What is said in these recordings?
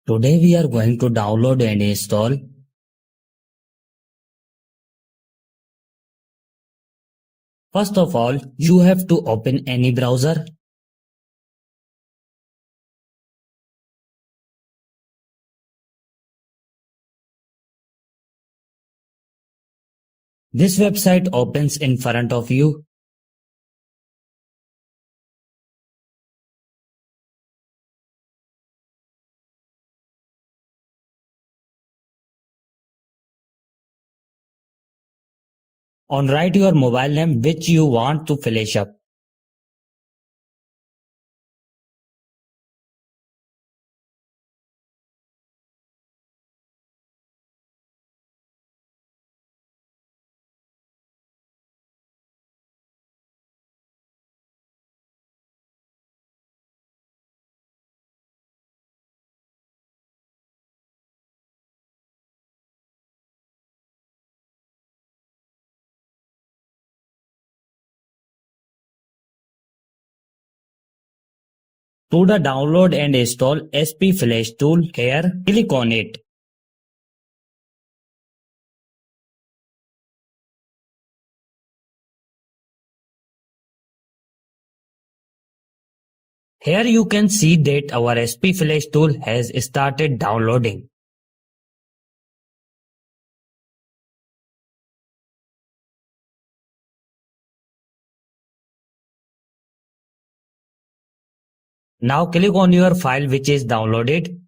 Today we are going to download and install First of all, you have to open any browser. This website opens in front of you. On write your mobile name which you want to flash up. To the download and install SP Flash tool here, click on it. Here you can see that our SP Flash tool has started downloading. Now click on your file which is downloaded.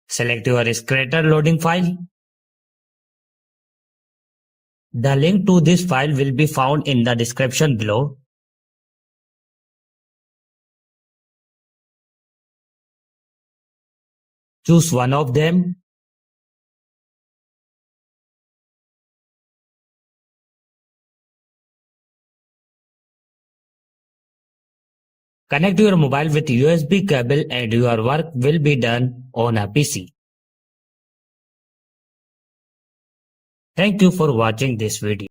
Select your Scratter loading file. The link to this file will be found in the description below. Choose one of them. Connect your mobile with USB cable and your work will be done on a PC. Thank you for watching this video.